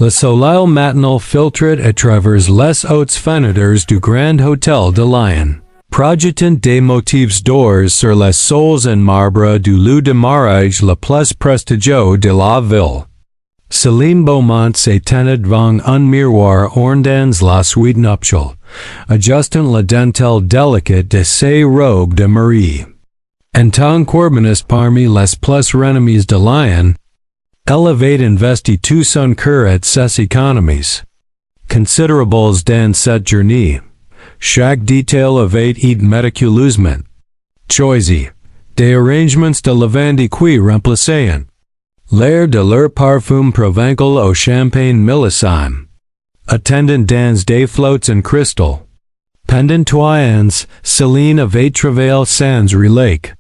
Le soleil matinal filtrait à travers les hautes fenêtres du grand hôtel de Lyon, projetant des motifs d'or sur les sols en marbre du lieu de mariage le plus prestigieux de la ville. Céline Beaumont s'étendait devant un miroir ornant la suite nuptiale, adjustant la dentelle délicate de ses robes de mariée. En tant qu'urbaniste parmi les plus renommés de Lyon, elle avait investi tout son cœur à ses économies considérables dans cette journée. Chaque détail avait été méticuleusement choisi. Des arrangements de lavande qui remplaçaient l'air de leur parfum provençal au champagne millésime, attendant dans des flottes en cristal. Pendant 3 ans, Céline avait travaillé sans relâche,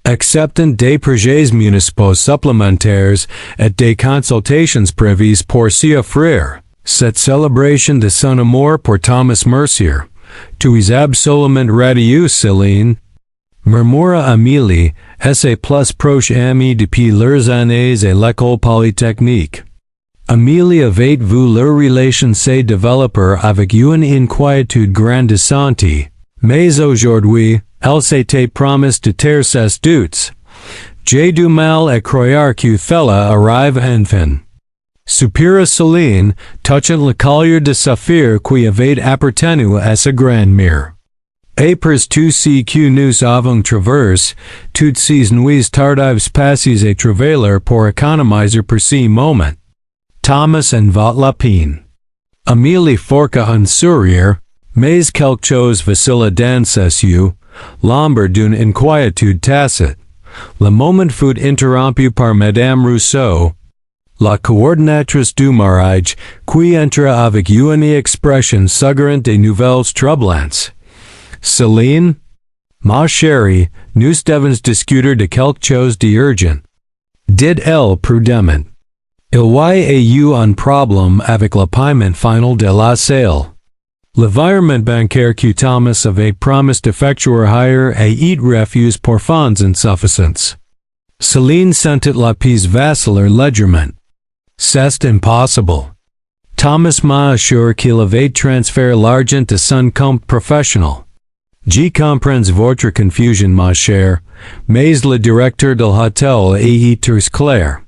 acceptant des projets municipaux supplémentaires et des consultations prévues pour s'y offrir. Cette célébration de son amour pour Thomas Mercier, tu es absolument radieuse, Céline, murmura Amélie, ses plus proches amis depuis leurs années à l'école polytechnique. Amélie avait vu leur relation se développer avec une inquiétude grandissante, mais aujourd'hui, elle s'était promise de taire ses doutes. J'ai du mal à croire que cela arrive enfin. Soupira Céline, touchant le collier de saphir qui avait appartenu à sa grand-mère. Après tout ce que nous avons traversé, toutes ces nuits tardives passées à travailler pour économiser pour ce moment, Thomas en vaut la peine. Amélie forca un sourire, mais quelque chose vacilla dans ses yeux, l'ombre d'une inquiétude tacite. Le moment fut interrompu par Madame Rousseau, la coordinatrice du mariage, qui entra avec une expression suggerant des nouvelles troublantes. Céline, ma chérie, nous devons discuter de quelque chose d'urgent, dit-elle prudemment. Il y a eu un problème avec le paiement final de la salle. Le virement bancaire que Thomas avait promis d'effectuer hier a été refusé pour fonds insuffisants. Céline sentit la pièce vaciller légèrement. C'est impossible. Thomas m'a assuré qu'il avait transféré l'argent de son compte professionnel. Je comprends votre confusion, ma chère, mais le directeur de l'hôtel est très clair.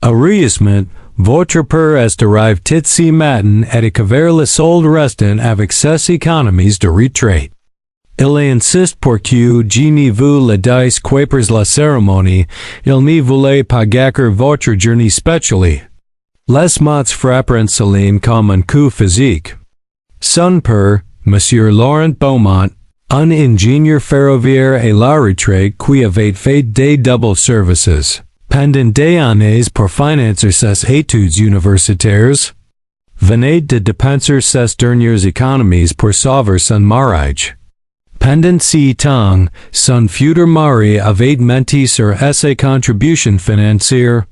Heureusement, votre père est arrivé ce matin à découvrir le solde restant avec ses économies de retraite. Il insiste pour que je ne vous le dise qu'après la cérémonie, il ne voulait pas gâcher votre journée spéciale. Les mots frapperont Céline comme un coup physique. Son père, Monsieur Laurent Beaumont, un ingénieur ferroviaire à la retraite qui avait fait des double services pendant des années pour financer ses études universitaires, venait de dépenser ses dernières économies pour sauver son mariage. Pendant ce temps, son futur mari avait menti sur ses contributions financières.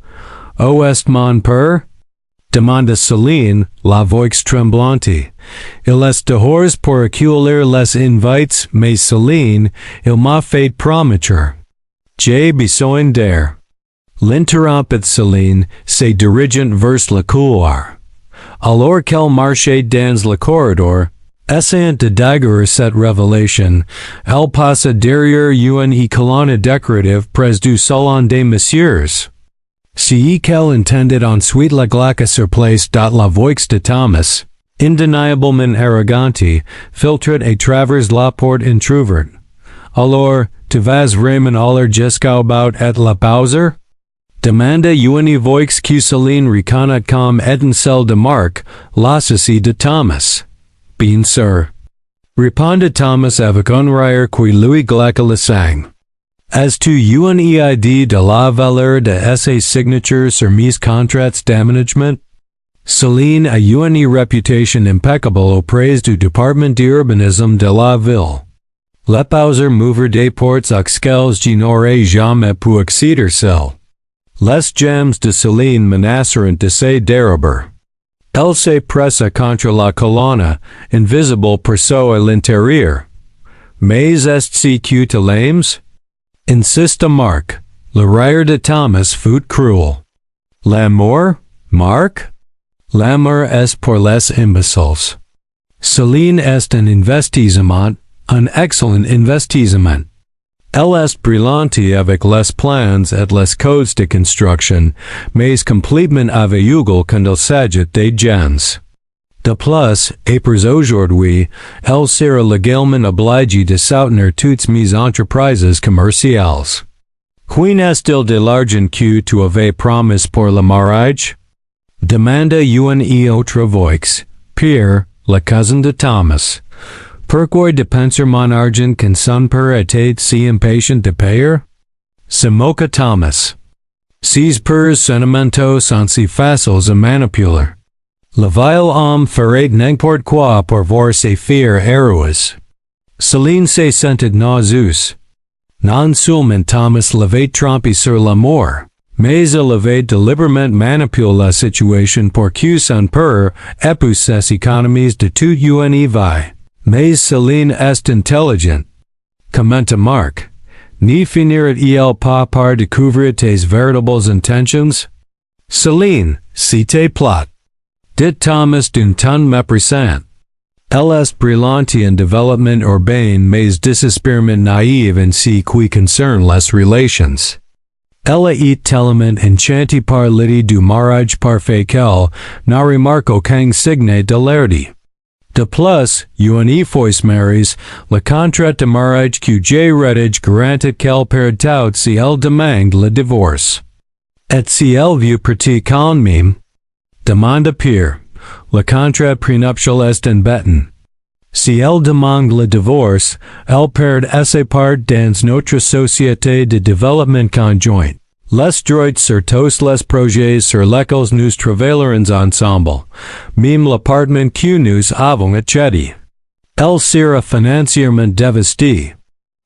Où est mon père? Demanda Céline, la voix tremblante. Il est dehors pour accueillir les invites, mais Céline, il m'a fait promettre. J'ai besoin d'air. L'interrompit Céline, se dirigeant vers le couloir. Alors qu'elle marchait dans le corridor, essayant de dégager cette révélation, elle passa derrière une colonne décorative près du salon des messieurs. Si qu'elle entendait ensuite la glace sur place la voix de Thomas, indéniablement arrogante, filtrait à travers la porte entr'ouverte. Alors, tu vas vraiment aller jusqu'au bout et la pauser? Demanda une voix que Céline reconnaît comme étant celle de Marc, l'associé de Thomas. Bien sûr. Répondit Thomas avec un rire qui lui glaça le sang. As-tu une idée de la valeur de ses signatures sur mes contrats d'aménagement? Céline a une réputation impeccable auprès du département d'urbanisme de la ville. Le pauser m'ouvre des portes auxquelles je n'aurais jamais pu accéder seul. Les jambes de Céline menaceront de se dérober. Elle se pressa contre la colonne, invisible pour ceux à l'intérieur. Mais est-ce que tu l'aimes? Insista Marc. Le rire de Thomas fut cruel. L'amour, Marc? L'amour est pour les imbéciles. Céline est un investissement, un excellent investissement. Elle est brillante avec les plans et les codes de construction, mais complètement aveugle quand il s'agit des gens. De plus, après aujourd'hui, elle sera légalement obligée de soutenir toutes mes entreprises commerciales. Queen est-il de l'argent que tu avais promis pour le mariage? Demanda une autre voix. Pierre, le cousin de Thomas. Pourquoi dépenser mon argent quand son père était si impatient de payer? Se moque Thomas. Ses pères sentimentaux sont si faciles à manipuler. Le vile homme ferait n'importe quoi pour voir ses filles heureuses. Céline se sentit nauseuse. Non seulement Thomas l'avait trompé sur l'amour, mais il avait délibérément manipulé la situation pour que son père épouse ses économies de toute une vie. Mais Céline est intelligente. Commenta Marc. Ni finirait-il pas par découvrir tes véritables intentions? Céline, c'était plate. Dit Thomas d'un ton méprisant. Elle est brillante en développement urbain mais désespérément naïve en ce qui concerne les relations. Elle est tellement enchantée par l'idée du mariage parfait qu'elle n'a remarqué aucun signe de l'aireté. De plus, une fois maries, le contrat de mariage que j'ai rédigé garantit qu'elle perd tout si elle demande le divorce. Et si elle veut partir quand même? Demande Pierre. Le contrat prénuptial est en béton. Si elle demande le divorce, elle perd assez part dans notre société de développement conjoint. Les droits sur tous les projets sur lesquels nous travaillerons ensemble, même l'appartement que nous avons acheté. Elle sera financièrement dévastée.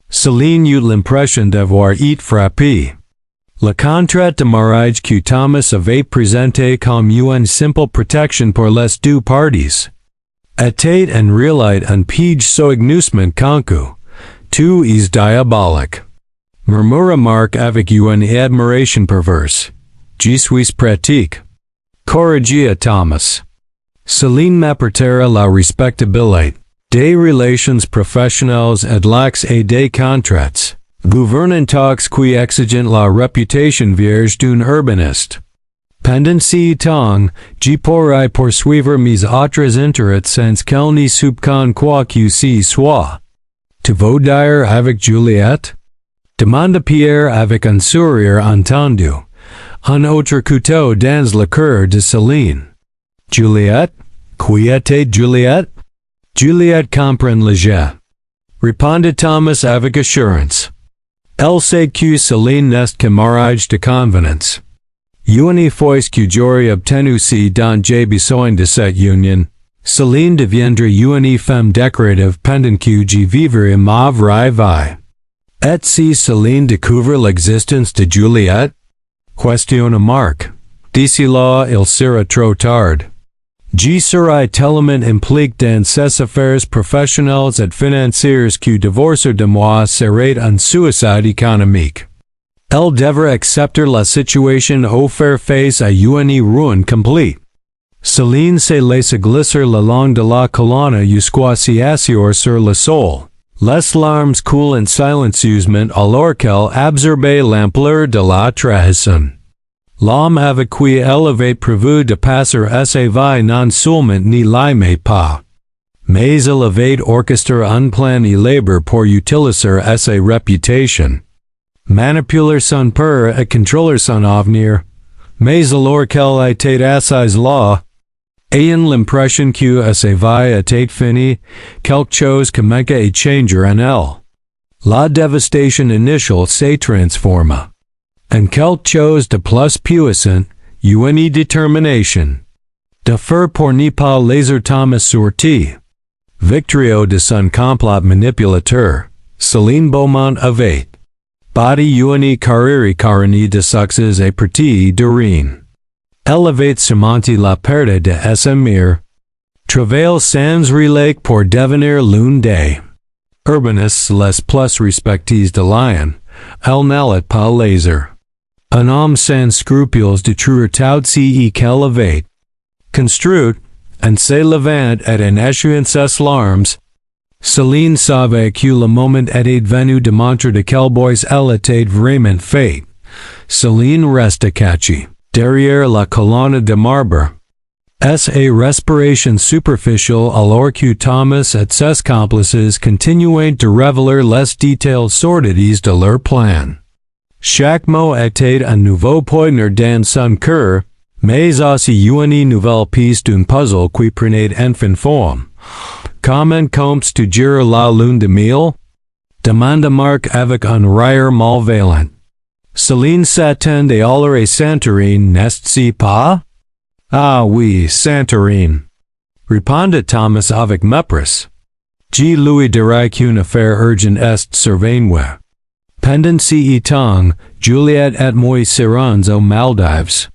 Céline eut l'impression d'avoir été frappée. Le contrat de mariage que Thomas avait présenté comme une simple protection pour les deux parties était en réalité un piège soigneusement conçu. Tout est diabolique. Murmura Marc avec une admiration perverse. Je suis pratique. Corrigia Thomas. Céline m'apportera la respectabilité des relations professionnelles et l'axe et des contrats. Gouvernantox qui exigent la réputation vierge d'un urbaniste. Pendant ce temps, je pourrai poursuivre mes autres intérêts sans qu'elle n'y soupçonne quoi que ce soit. Tu veux dire avec Juliette? Demanda Pierre avec un sourire entendu. Un autre couteau dans le cœur de Céline. Juliette? Qui était Juliette? Juliette comprend le jeu. Répondit Thomas avec assurance. Elle sait que Céline n'est que mariage de convenance. Une fois que j'aurai obtenu ce dont j'ai besoin de cette union, Céline deviendra une femme décorative pendant que je vivrai ma vraie vie. Et si Céline découvre l'existence de Juliette? Questionna Marc. D'ici là, il sera trop tard. Je serai tellement impliqué dans ses affaires professionnelles et financières que divorcer de moi serait un suicide économique. Elle devra accepter la situation ou faire face à une ruine complète. Céline se laisse glisser le long de la colonne jusqu'à s'asseoir sur le sol. Les larmes coulent silencieusement alors qu'elle absorbe l'ampleur de la trahison. L'homme avec qui elle avait prévu de passer sa vie non seulement n'y l'aimait pas, mais il avait orchestré un plan élaboré pour utiliser sa réputation. Manipuler son père et contrôler son avenir, mais alors qu'elle était à ses lois, ayant l'impression que sa vie était finie, quelque chose commença à changer en elle. La dévastation initiale se transforma en quelque chose de plus puissant, une détermination de faire pour ne pas laisser Thomas sortir. Victrio de son complot manipulateur, Céline Beaumont avait bâti une carrière couronnée de succès et partie de ruine. Elle avait surmonté la perte de sa mère, travail sans relais pour devenir l'une des urbanistes les plus respectés de Lyon. Elle n'allait pas laser. Un homme sans scrupules détruire tout ce qu'elle avait construit, and c'est levant et en échéance larmes. Céline savait que le moment était venu de montrer de quel bois elle était vraiment faite. Céline resta cachée derrière la colonne de marbre. Est a respiration superficielle alors que Thomas et ses complices continuaient de révéler les détails sordides de leur plan. Chaque mot était un nouveau pointeur dans son cœur, mais aussi une nouvelle pièce d'un puzzle qui prenait enfin forme. Comment comptes-tu gérer la lune de miel? Demanda Marc avec un rire malveillant. Céline s'attend à aller à Santorin, n'est-ce pas? Ah oui, Santorin. Répondit Thomas avec mépris. Je lui dirai qu'une affaire urgente est survenue. Pendant ce temps, Juliette et moi serons aux Maldives.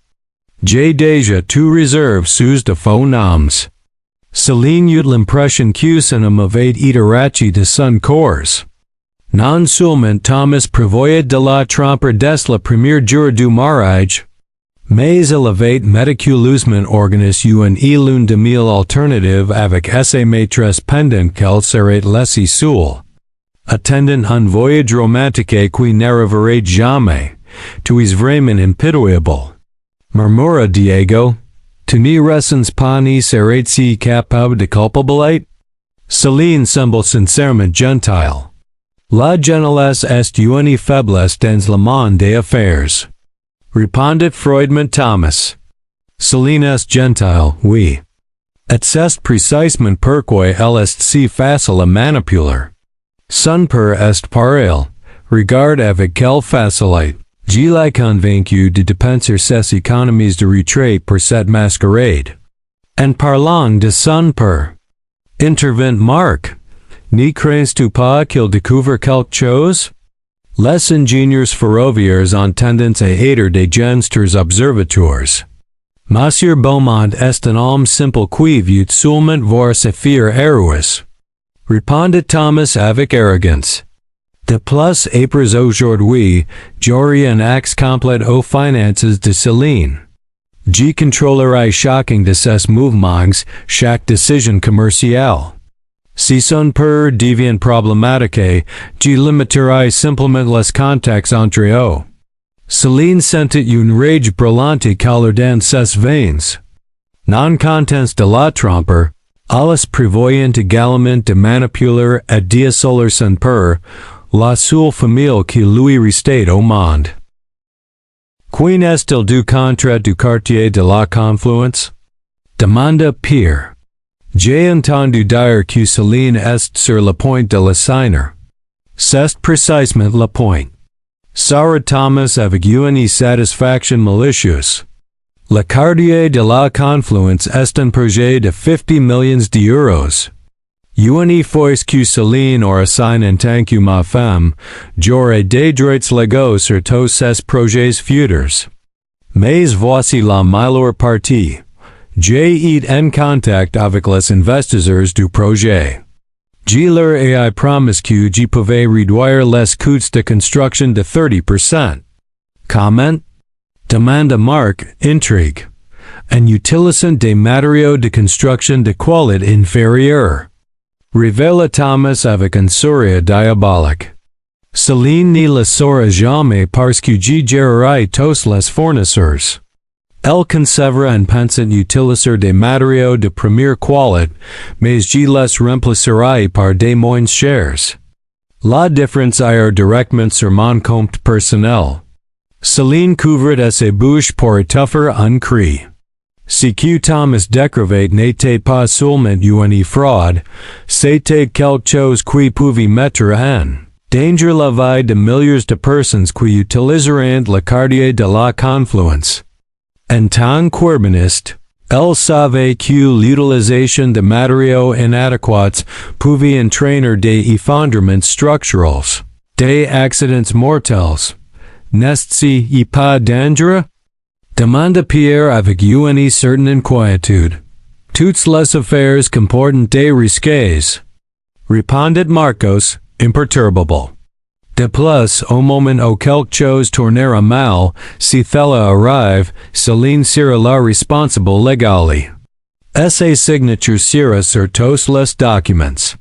J'ai déjà tout réservé sous de faux noms. Céline eut l'impression que c'est un mauvais itérachi de son cours. Non seulement Thomas prévoyait de la tromper dès le premier jour du mariage, mais il avait méticuleusement organisé une lune de miel alternative avec ses maîtresses pendant qu'elle serait laissée seule. Attendant un voyage romantique qui n'arriverait jamais, tu es vraiment impitoyable. Murmura Diego, tu ne ressens pas ni serais-tu capable de culpabilité? Céline semble sincèrement gentile. La gentillesse est une faiblesse dans le monde des affaires. Répondit froidement Thomas. Céline est gentile, oui. Et c'est précisément pourquoi elle est si facile à manipuler. Son père est pareil. Regarde avec quelle facilité. Je l'ai convaincu de dépenser ses économies de retraite pour cette mascarade. En parlant de son père, intervint Marc. Ne crains-tu pas qu'il découvre quelque chose? Les ingénieurs ferroviaires ont tendance à être des gangsters observateurs. Monsieur Beaumont est un homme simple qui veut seulement voir ses filles heureuses. Répondit Thomas avec arrogance. De plus, après aujourd'hui, j'aurai un accès complet aux finances de Céline. Je contrôlerai chacun de ses mouvements, chaque décision commerciale. Si son père devient problématique, je limiterai simplement les contacts entre eux. Céline sentit une rage brûlante couler dans ses veins. Non contente de la tromper, Alice prévoyant également de manipuler et d'issoler son père, la seule famille qui lui restait au monde. Qu'en est-il du contrat du quartier de la Confluence? Demanda Pierre. J'ai entendu dire que Céline est sur le point de le signer. C'est précisément le point. Sarah Thomas avec une satisfaction malicieuse. Le quartier de la Confluence est un projet de 50 millions d'euros. Une fois que Céline aura signé en tant que ma femme, j'aurai des droits légaux sur tous ces projets futurs. Mais voici la meilleure partie. J'ai été en contact avec les investisseurs du projet. Je leur ai promis que je pouvais réduire les coûts de construction de 30%. Comment? Demanda Marc, intrigue. En utilisant des matériaux de construction de qualité inférieure. Révéla Thomas avec un sourire diabolique. Céline ne le saura jamais parce que je gérerai tous les fournisseurs. Elle concevra un pensant utiliser des matériaux de première qualité, mais je les remplacerai par des moins chers. La différence est directement sur mon compte personnel. Céline couvrit ses bouches pour étouffer un cri. Si que Thomas décrivait n'était pas seulement une fraude, c'était quelque chose qui pouvait mettre en danger la vie de milliers de personnes qui utiliseraient le quartier de la Confluence. En tant qu'urbaniste, elle savait que l'utilisation de matériaux inadéquats pouvait entraîner des effondrements structurels, des accidents mortels. N'est-ce pas dangereux? Demanda Pierre avec une certaine inquiétude. Toutes les affaires comportent des risques. Répondit Marcos, imperturbable. De plus, au moment où quelque chose tournera mal, si cela arrive, Céline sera la responsable légale. Essay signature sera sur tous les documents.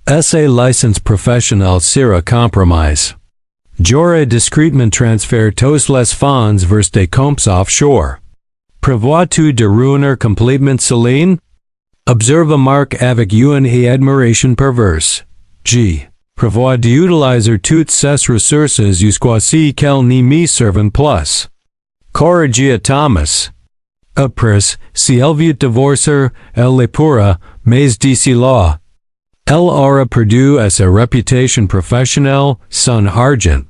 Essay licence professionnelle sera compromise. J'aurai discrètement transfert tous les fonds vers des comptes offshore. Prévois-tu de ruiner complètement Céline? Observe marque avec une admiration perverse. G. Prévois d'utiliser toutes ces ressources jusqu'à ce qu'elle ne me servent plus. Corrigia Thomas. Après, si elle veut divorcer, elle le pourra, mais d'ici là, elle aura perdu sa réputation professionnelle, son argent.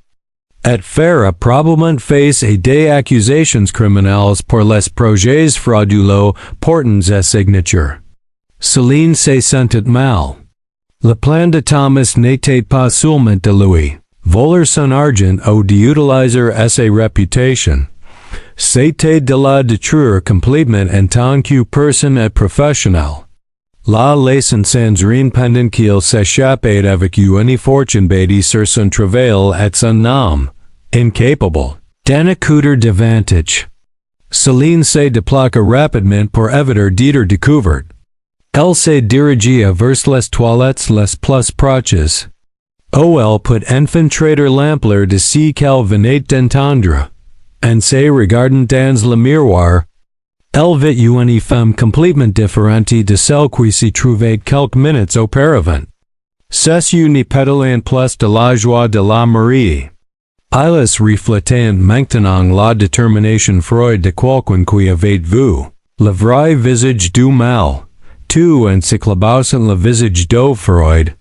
Et fera probablement face à des accusations criminelles pour les projets frauduleux portant sa signature. Céline se sentit mal. Le plan de Thomas n'était pas seulement de lui voler son argent ou d'utiliser sa réputation. C'était de la détruire complètement en tant que personne et professionnel. La laissant sans rien pendant qu'il s'échappait avec une fortune bâtie sur son travail et son nom, incapable d'en écouter davantage. Céline se déplaça rapidement pour éviter d'être découverte. Elle se dirigia vers les toilettes les plus proches. Elle put enfin traiter l'ampleur de ce qu'elle venait d'entendre. En se regardant dans le miroir, elle vit une femme complètement différente de celle qui s'y trouvait quelques minutes auparavant. C'est une pétalant plus de la joie de la mariée. Ils reflétant maintenant la détermination froide de quelqu'un qui avait vu le vrai visage du mal, tout en s'éclaboussant le visage de Freud.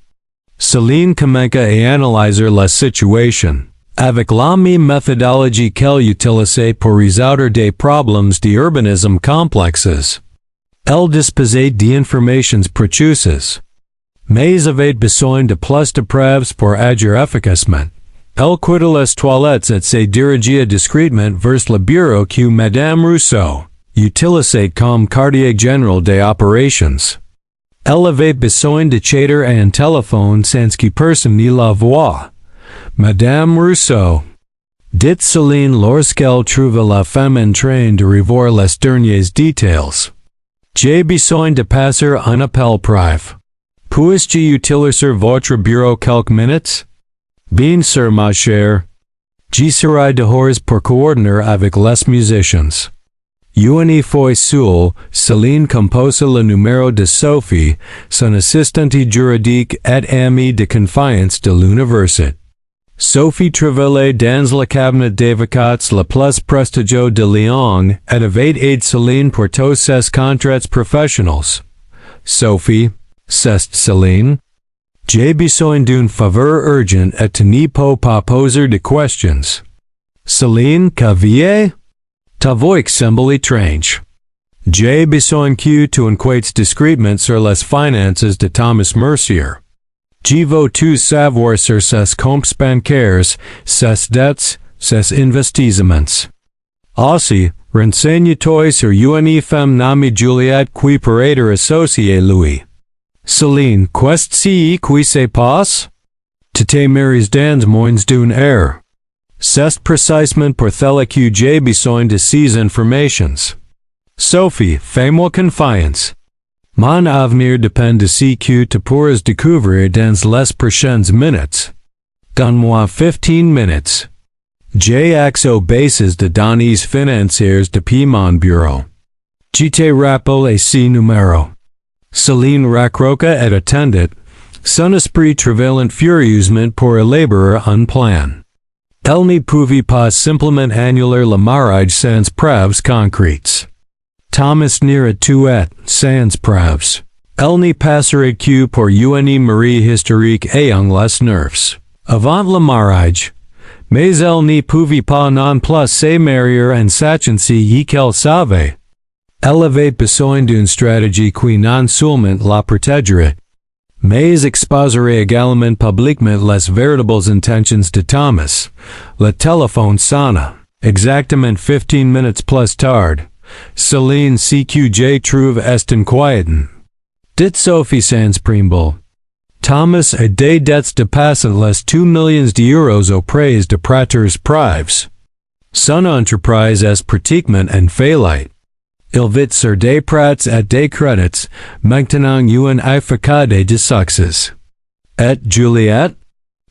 Céline commença à analyser la situation, avec la même méthodologie qu'elle utilisait pour résoudre des problèmes d'urbanisme complexes. Elle disposait d'informations précieuses, mais avait besoin de plus de preuves pour agir efficacement. Elle quitta les toilettes et se dirigia discrètement vers le bureau que Madame Rousseau utilisait comme quartier général des opérations. Elle avait besoin de chatter à un téléphone sans que personne ne la voie. Madame Rousseau, dit Céline lorsqu'elle trouva la femme en train de revoir les derniers détails. J'ai besoin de passer un appel privé. Puis-je utiliser votre bureau quelques minutes? Bien sûr, ma chère. Je serai dehors pour coordonner avec les musiciens. Une fois seule, Céline composa le numéro de Sophie, son assistante juridique et amie de confiance de l'université. Sophie travaillait dans le cabinet d'avocats le plus prestigieux de Lyon et avait aidé Céline pour tous ses contrats professionnels. Sophie, c'est Céline. J'ai besoin d'un faveur urgent et tu ne peux pas poser de questions. Céline, qu'avez-vous? Ta voix semble étrange. J'ai besoin que tu enquêtes discrètement sur les finances de Thomas Mercier. Je veux tout savoir sur ses comptes bancaires, ses dettes, ses investissements. Aussi, renseigne-toi sur une femme nommée Juliette qui pourrait être associée lui. Céline, qu'est-ce qui se passe? Tu te maries dans moins d'une heure. C'est précisément pour cela que j'ai besoin de ces informations. Sophie, fais-moi confiance. Mon avenir dépend de ce que tu pourras découvrir dans les prochaines minutes. Donne-moi 15 minutes. J'ai accès aux bases de données financières depuis mon bureau. Je te rappelle à ce numéro. Céline raccrocha et attendit, son esprit travaillant furieusement pour élaborer un plan. Elle ne pouvait pas simplement annuler le mariage sans preuves concrètes. Thomas n'ira tuer sans preuves. Elle ne passerait que pour une Marie historique ayant les nerfs. Avant le mariage. Mais elle ne pouvait pas non plus se marier en sachant ce qu'elle savait. Elle avait besoin d'une stratégie qui non seulement la protégerait, mais exposerait également publiquement les véritables intentions de Thomas. Le téléphone sonna. Exactement 15 minutes plus tard. Céline CQJ trouve est inquiétant. Dit Sophie sans préambule. Thomas a des dettes dépassant les 2 millions d'euros auprès de prêteurs privés. Son entreprise est pratiquement en faillite. Il vit sur des prats et des credits, maintenant une efficacité de succès. Et Juliette?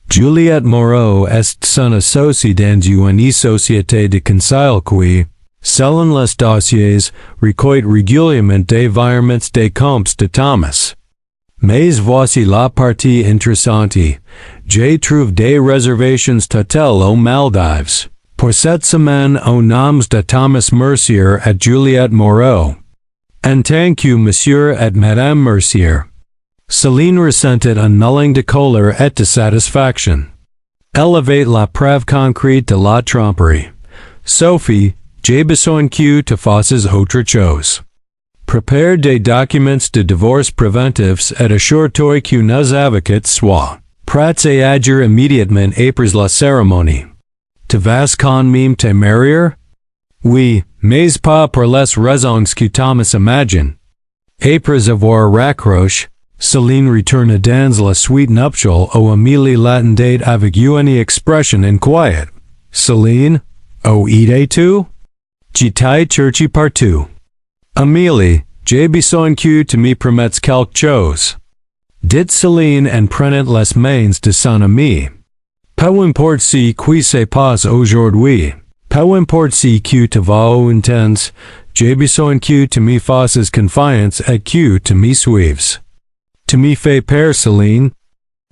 Juliette Moreau est son associé dans une société de conseil qui, selon les dossiers, recueille régulièrement des virements des comptes de Thomas. Mais voici la partie intéressante. J'ai trouvé des réservations totales aux Maldives. Pour cette semaine au nom de Thomas Mercier et Juliette Moreau. En tant que Monsieur et Madame Mercier. Céline ressentait un melon de colère et de satisfaction. Elle avait la preuve concrète de la tromperie. Sophie, j'ai besoin que tu fasses autre chose. Prépare des documents de divorce préventifs et assure-toi que nos avocats soient prêts à agir immédiatement après la cérémonie. Tu vas quand même te marier? Oui, mais pas pour les raisons que Thomas imagine. Après avoir raccroché, Céline retourna dans la suite nuptiale où Amélie l'attendait avec une expression inquiète. Céline, où étais-tu? J'étais cherché partout. Amélie, j'ai besoin que tu me promettes quelque chose. Dit Céline en prenant les mains de son ami. Peu importe ce qui se passe aujourd'hui. Peu importe ce que tu vas ou intends, j'ai besoin que tu me fasses confiance et que tu me suives. Tu me fais peur, Céline.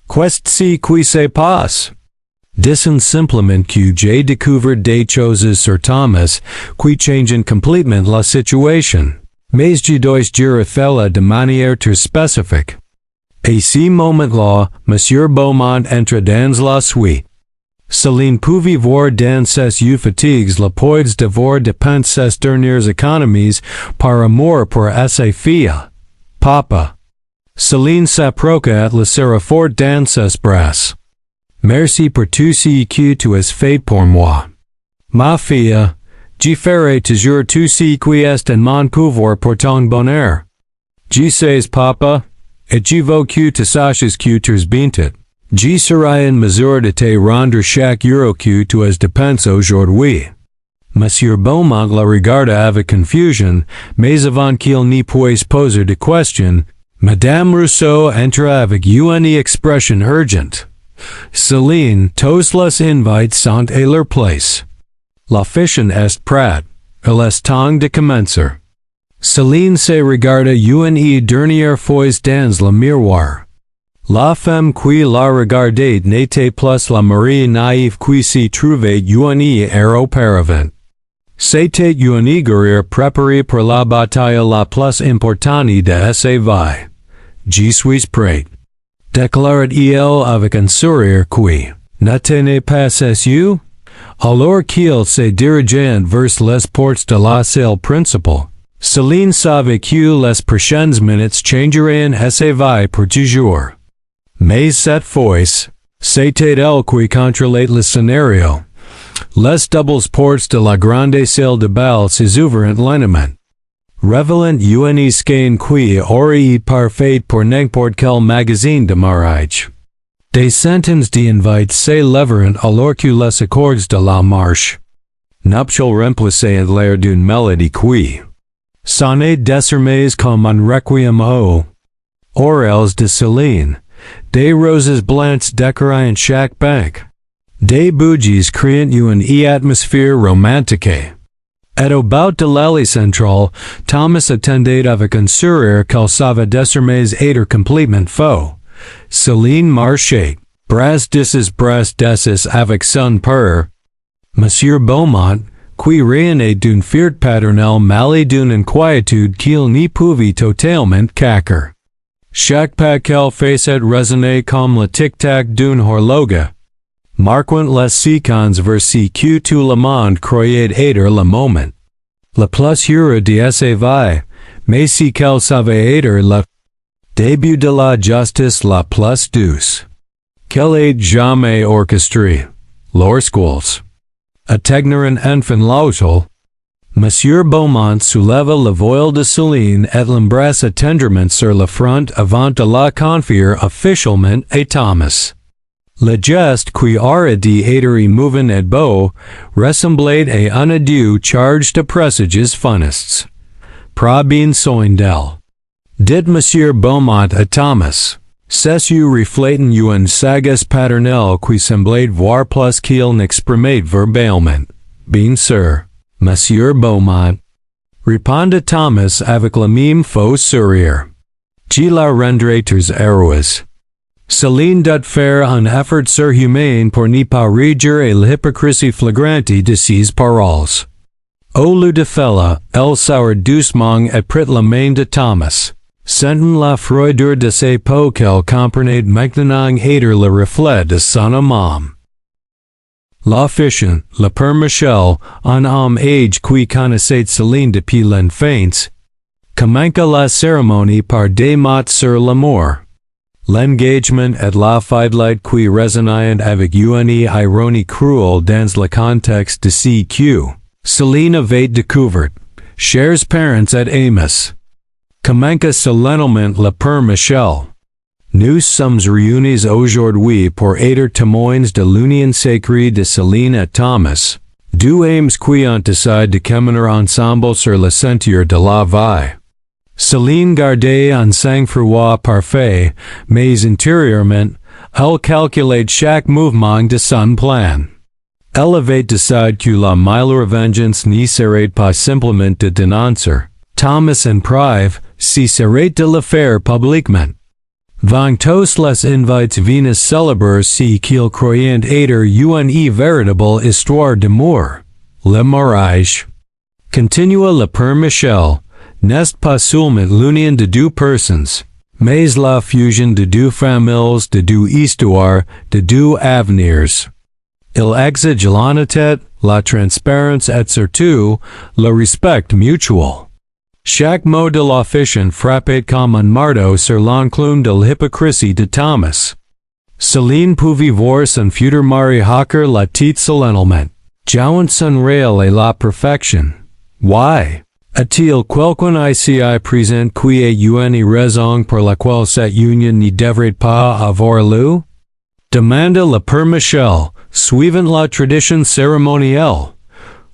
Qu'est-ce qui se passe? Disons simplement que j'ai découvert des choses sur Thomas qui changent complètement la situation. Mais je dois dire cela de manière très spécifique. À ce moment-là, Monsieur Beaumont entre dans la suite. Céline pouvait voir dans ses yeux fatigues la poids d'avoir dépensé ses dernières économies par amour pour ses filles. Papa. Céline s'approcha et le serra fort dans ses bras. Merci pour tout ce que tu as fait pour moi. Ma fille, je ferai toujours tout ce qui est en mon pouvoir pour ton bonheur. Je sais, papa, et je veux que tu saches que tu es bénite. Je serai en mesure de te rendre chaque euro que tu as dépensé aujourd'hui. Monsieur Beaumont la regarda avec confusion, mais avant qu'il n'y puisse poser de question, Madame Rousseau entra avec une expression urgente. Céline, tous les invités sont à leur place. La fiction est prête. Il est temps de commencer. Céline se regarda une dernière fois dans le miroir. La femme qui la regardait n'était plus la Marie naïve qui s'y trouvait une heure auparavant. C'était une guerrière préparée pour la bataille la plus importante de sa vie. Je suis prête. Déclarait-il avec un sourire qui n'était pas yeux. Alors qu'il se dirigeait vers les portes de la salle principale, Céline savait que les prochaines minutes changeraient sa vie pour toujours. Mais cette fois, c'était elle qui contrôlait le scénario. Les doubles portes de la grande salle de bal s'ouvrirent lentement. Révélant une skein qui aurait été parfaite pour n'importe quel magazine de mariage. Des centaines d'invités s'élèveront alors que les accords de la marche nuptiale remplaçaient l'air d'une mélodie qui sonnait désormais comme un requiem aux oreilles de Céline. Des roses blanches décoraient chaque banc. Des bougies créant une atmosphère romantique. Et au bout de l'allée centrale, Thomas attendait avec un sourire qu'il savait désormais être complètement faux. Céline marchait, bras dessus avec son père. Monsieur Beaumont, qui rayonnait d'une fierté paternelle mêlée d'une inquiétude qu'il n'y pouvait totalement cacher. Chaque pas qu'elle faisait résonnait comme le tic-tac d'une horloge, marquant les secondes vers ce que tout le monde croyait être le moment. Le plus heureux de sa vie, mais ce qu'elle savait être le début de la justice la plus douce. Qu'elle ait jamais orchestré, lorsqu'ils atteignirent enfin l'hôtel, Monsieur Beaumont souleva le voile de Céline et l'embrassa tendrement sur le front avant de la confier officiellement à Thomas. Le geste qui aurait dû être émouvant et beau ressemblait à un adieu chargé de présages funestes. Probin soindel. Dit Monsieur Beaumont à Thomas. Cessu reflaten un sagas paternel qui semblait voir plus qu'il n'exprimait verbalement. Bien sûr, Monsieur Beaumont. Répondit Thomas avec le même faux sourire. Qui la rendrait très heureuse. Céline dut faire un effort surhumain pour ne pas réduire à l'hypocrisie flagrante de ses paroles. Au lieu de faire, elle s'arrête doucement et prit la main de Thomas. Sentant la froideur de ses peaux qu'elle comprenait maintenant être le reflet de son âme. L'officiant, le père Michel, un homme âgé qui connaissait Céline depuis l'enfance, commença la cérémonie par des mots sur l'amour. L'engagement et la fidelité qui résonnait avec une ironie cruelle dans le contexte de ce que Céline avait découvert. Chers parents et amis. Commença solennellement le père Michel. Nous sommes réunis aujourd'hui pour être témoins de l'union sacrée de Céline et Thomas, deux âmes qui ont décidé de caminar ensemble sur le sentier de la vie. Céline gardait un sang-froid parfait, mais intérieurement, elle calculait chaque mouvement de son plan. Elle avait décidé que la meilleure vengeance ne serait pas simplement de dénoncer Thomas en privé, ce serait de le faire publiquement. Vang tous les invités venaient célébrer ce qu'ils croyaient être une véritable histoire d'amour. Le mariage. Continua le père Michel, n'est pas seulement l'union de deux personnes, mais la fusion de deux familles, de deux histoires, de deux avenirs. Il exige l'honnêteté, la transparence et surtout, le respect mutuel. Chaque mot de l'officiant frappait comme un marteau sur l'enclume de l'hypocrisie de Thomas. Céline pouvait voir son futur mari hoquer la tête solennellement, jouant son rôle à la perfection. Why? A-t-il quelqu'un ici présent qui a une raison pour laquelle cette union ne devrait pas avoir lieu? Demanda le père Michel, suivant la tradition cérémonielle.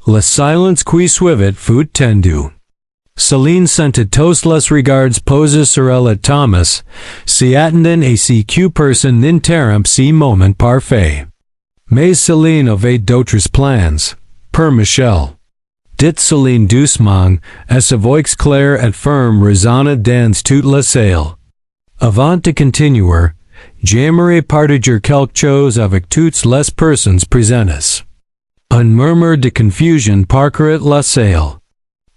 Le silence qui suivit fut tendu. Céline sentit tous les regards posés sur elle et Thomas, s'y attendant à ce que personne n'interrompt ce moment parfait. Mais Céline avait d'autres plans. Père Michel. Dit Céline doucement, et sa voix claire et ferme résonna dans toute la salle. Avant de continuer, j'aimerais partager quelque chose avec toutes les personnes présentes. Un murmure de confusion parcourut la salle.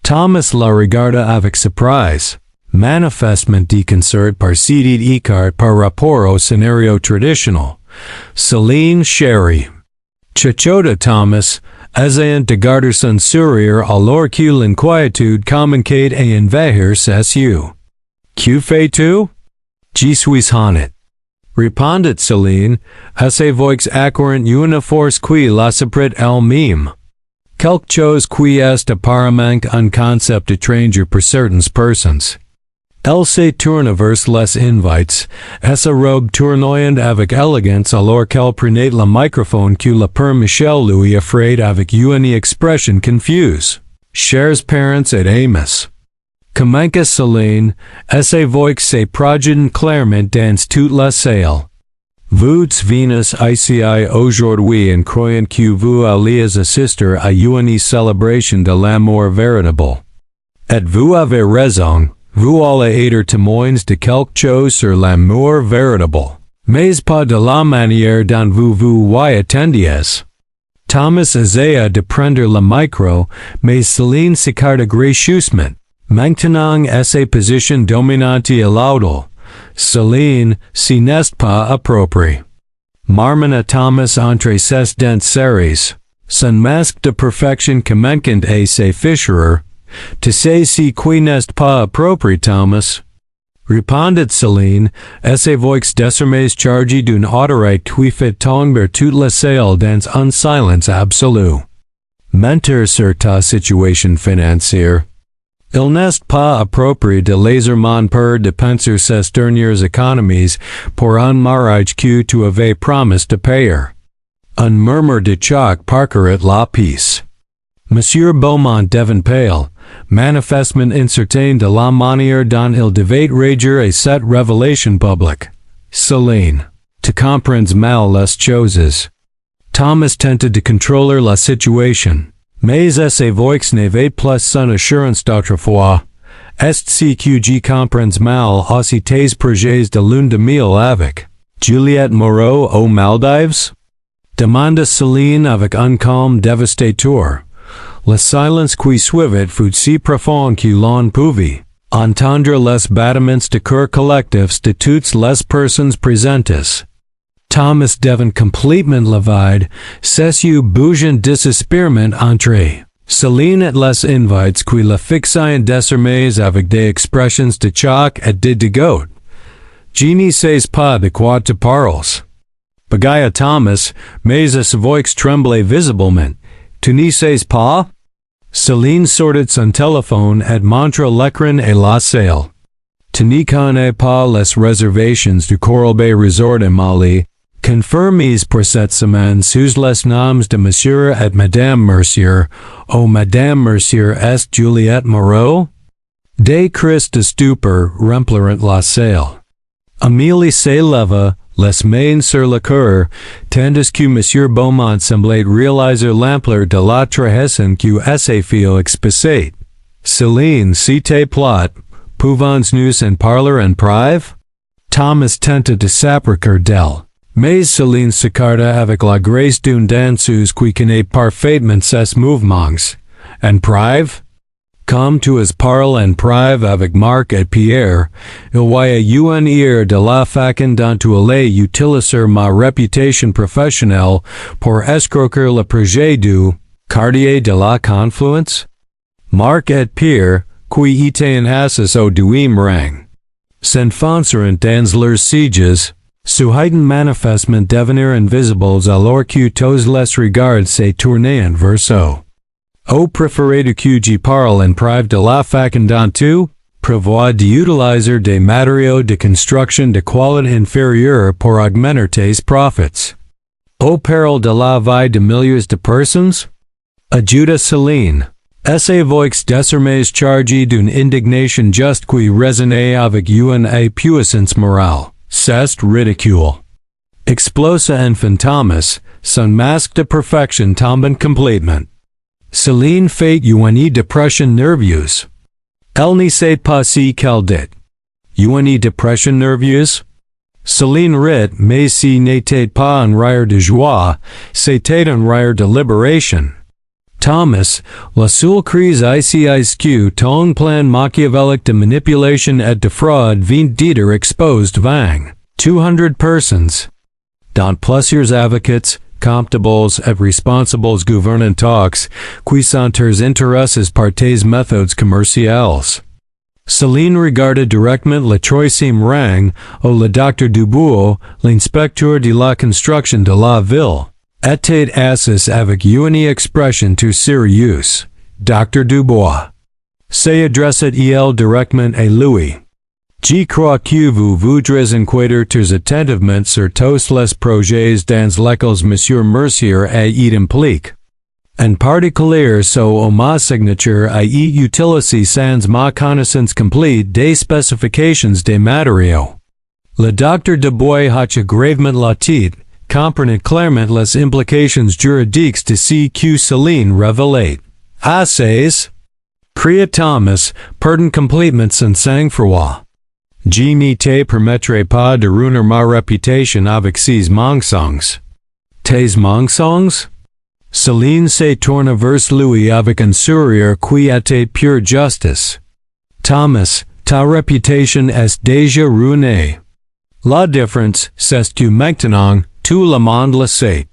Thomas la regarda avec surprise, manifestement déconcerté par cette écart par rapport au scénario traditionnel. Céline chérie. Chuchota Thomas, essayant de garder son sourire alors que l'inquiétude commençait à envahir ses yeux. Que fais-tu? Je suis honnête. Répondit Céline, à sa voix accourant une force qui la surprit elle-même. Quelque chose qui est apparemment un concept étranger pour certaines personnes. Elle se tourne vers les invités, et sa robe tournoyant avec élégance alors qu'elle prenait le microphone que le père Michel lui offrait avec une expression confuse. Chers parents et amis. Commença Céline, et sa voix se projetant clairement dans toute la salle. Vous venez ici aujourd'hui en croyant que vous allez assister à une célébration de l'amour véritable. Et vous avez raison, vous allez être témoins de quelque chose sur l'amour véritable, mais pas de la manière dont vous y attendiez. Thomas essaya de prendre le micro, mais Céline s'écarta gracieusement, maintenant à sa position dominante à l'autre. Céline, si n'est pas approprié. Marmonna Thomas entre ses dents serrées, son masque de perfection commençant à se fissurer. Tu sais si qui n'est pas approprié Thomas? Répondit Céline, et sa voix désormais chargée d'une autorité qui fait tomber toute la salle dans un silence absolu. Mentir sur ta situation financière. Il n'est pas approprié de légèrement peur de penser ces dernières économies pour un mariage que tu avais promis de payer. Un murmure de choc parcourut la pièce. Monsieur Beaumont devint pâle, manifestement incertain de la manière dont il devait rager et cette révélation publique. Céline. To comprendre mal les choses. Thomas tented to contrôler la situation. Mais sa voix n'avait plus son assurance d'autrefois. Est ce que je comprends mal aussi tes projets de lune de miel avec Juliette Moreau aux Maldives? Demanda Céline avec un calme dévastateur. Le silence qui suivit fut si profond que l'on pouvait entendre les battements de cœur collectifs de toutes les personnes présentes. Thomas devint complètement livide, ses yeux bougeant désespérément entre. Céline et les invites qui la fixaient désormais avec des expressions de choc et de dégoût. Je ne sais pas de quoi tu parles. Bégaya Thomas, mais sa voix tremblait visiblement. Tu ne sais pas? Céline sortit son téléphone et montra l'écran et la salle. Tu ne connais pas les réservations du Coral Bay Resort en Mali, confirmées pour cette semaine sous les noms de Monsieur et Madame Mercier. Oh, Madame Mercier est Juliette Moreau? Des cris de stupeur remplirent la salle. Amélie s'éleva, les mains sur le cœur, tandis que Monsieur Beaumont semblait réaliser l'ampleur de la trahison que sa fille exposait. Céline, si te plaît, pouvons-nous en parler en privé? Thomas tenta de s'approcher d'elle. Mais Céline s'écarta avec la grâce d'une danseuse qui connaît parfaitement ses mouvements. En privé? Comme tu as parlé en privé avec Marc et Pierre, il voyait un air de la façon dont tu allais utiliser ma réputation professionnelle pour escroquer le projet du quartier de la confluence? Marc et Pierre, qui étaient en assis au deuxième rang, s'enfoncèrent dans leurs sièges, souhaitant manifestement devenir invisibles alors que tous les regards se tournaient vers eux. Au préféré que je parle en privé de la façon dont tu prévois d'utiliser des matériaux de construction de qualité inférieure pour augmenter tes profits. Au péril de la vie de milliers de personnes? Ajuda Céline. Sa voix désormais chargée d'une indignation juste qui résonnait avec une puissance morale. C'est ridicule. Explosa enfin Thomas, son masque de perfection tombant complètement. Céline fait une dépression nerveuse. Elle ne sait pas si qu'elle dit. Une dépression nerveuse? Céline rit, mais si n'était pas un rire de joie, c'était un rire de libération. Thomas, la seule crise ici que ton plan machiavélique de manipulation et de fraude vient d'être exposed vang. 200 personnes. Dont plusieurs avocats, comptables et responsables gouvernementaux, qui sont intéressés par tes méthodes commerciales. Céline regardait directement le troisième rang, où le docteur Dubois, l'inspecteur de la construction de la ville, était assis avec une expression tout sérieuse. Docteur Dubois s'adressait-il directement à lui. Je crois que vous voudrez inquiéter très attentivement sur tous les projets dans lesquels Monsieur Mercier est impliqué. En particulier so ma signature est utilisée sans ma connaissance complète des spécifications des matériaux. Le docteur Dubois hocha gravement la tête, comprenant clairement les implications juridiques de ce que Céline révélait. Assez? Cria Thomas, perdant complètement son sang-froid. Je ne te permettrai pas de ruiner ma réputation avec ces mensonges. Tes mensonges? Céline se tourna vers lui avec un sourire qui était pure justice. Thomas, ta réputation est déjà ruinée. La différence, c'est que maintenant, tout le monde le sait.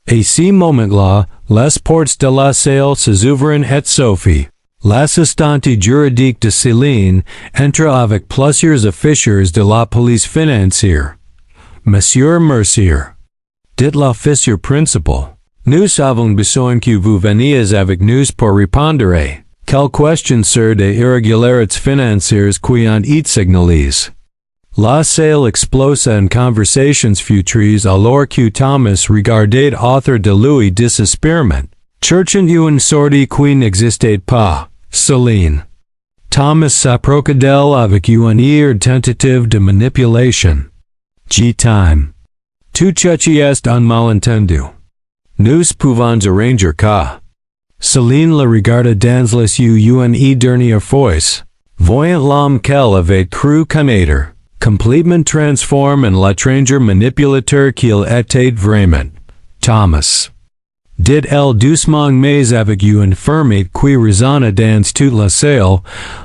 À ce moment-là, les portes de la salle s'ouvrent et Sophie, l'assistante juridique de Céline, entra avec plusieurs officiers de la police financière. Monsieur Mercier, dit l'officier principal, nous avons besoin que vous veniez avec nous pour répondre à quelques questions sur des irrégularités financières qui ont été signalées. La salle explosa en conversations futures alors que Thomas regardait autour de lui désespérément, cherchant une sortie qui n'existait pas. Céline. Thomas s'approcadelle avec une ear tentative de manipulation. G-time. Tout ceci est un malentendu. Nous pouvons arranger cas. Céline le regarda dans les yeux une dernière fois. Voyant l'homme qu'elle avait cru connaître, complètement transformé en l'étranger manipulateur qu'il était vraiment. Thomas. Dit-elle doucement mais avec une fermeté qui résonna dans toute la salle,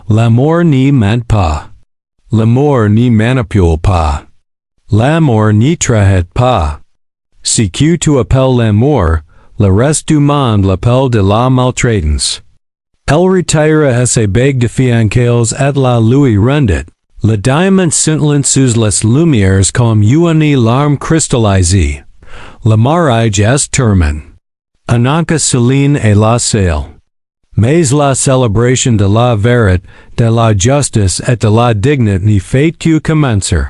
l'amour n'y ment pas. L'amour n'y manipule pas. L'amour n'y trahit pas. Si que tu appelles l'amour, le reste du monde l'appelle de la maltraitance. Elle retira ses bagues de fiançailles et la lui rendit. Le diamant scintillant sous les lumières comme une larme cristallisée. Le mariage est terminé. Ananka Céline et la salle. Mais la célébration de la vérité, de la justice et de la dignité n'y fait que commencer.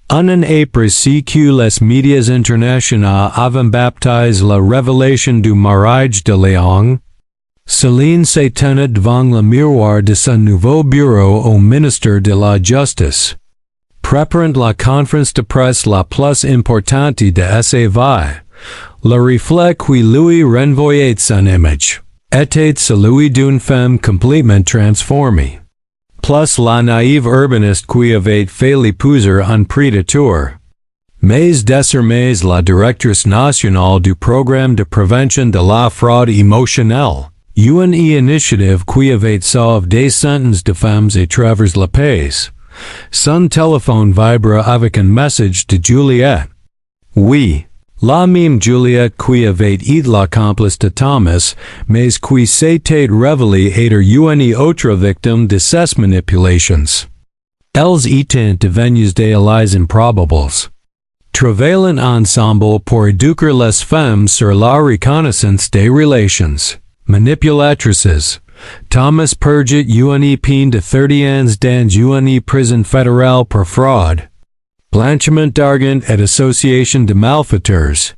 Un après ce que les médias internationaux avaient baptisé la révélation du mariage de Léon, Céline se tenait devant le miroir de son nouveau bureau au ministère de la Justice, préparant la conférence de presse la plus importante de sa vie. Le reflet qui lui renvoyait son image était celui d'une femme complètement transformée. Plus la naïve urbaniste qui avait fait l'épouser un prédateur. Mais désormais la directrice nationale du programme de prévention de la fraude émotionnelle, une initiative qui avait sauvé des centaines de femmes à travers le pays. Son téléphone vibra avec un message de Juliette. Oui. La même Juliette qui avait été l'accomplice de Thomas, mais qui s'était révélée être une autre victime de ces manipulations. Elles étaient devenues des alliés improbables. Travaillant ensemble pour éduquer les femmes sur la reconnaissance des relations. Manipulatrices. Thomas purgeait une peine de 30 ans dans une prison fédérale pour fraude. Blanchiment d'argent et association de malfaiteurs.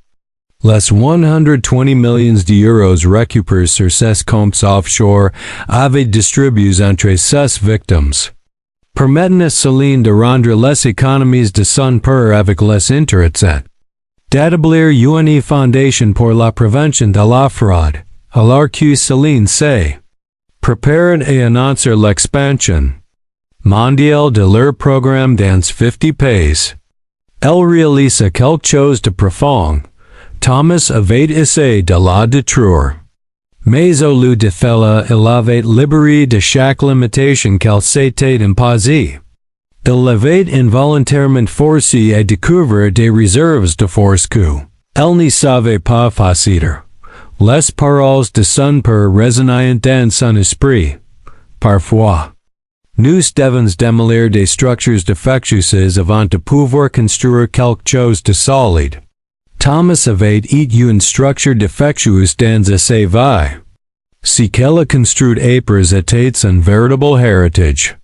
Les 120 millions d'euros récupérés sur ces comptes offshore avaient distribués entre ces victimes. Permettant à Céline de rendre les économies de son père avec les intérêts. D'établir une fondation pour la prévention de la fraude, alors que Céline s'est préparée et annoncer l'expansion mondial de leur programme dans 50 pays. Elle réalisa quelque chose de profond. Thomas avait essayé de la détruire. Mais au lieu de cela, il avait libéré de chaque limitation qu'elle s'était imposée. Il l'avait involontairement forcé à découvrir des réserves de force que elle ne savait pas posséder. Les paroles de son père résonnaient dans son esprit. Parfois. Nous devons démolir des structures défectueuses avant de pouvoir construire quelque chose de solide. Thomas avait été une structure défectueuse dans sa vie. Ce qu'elle a construit après était son véritable héritage.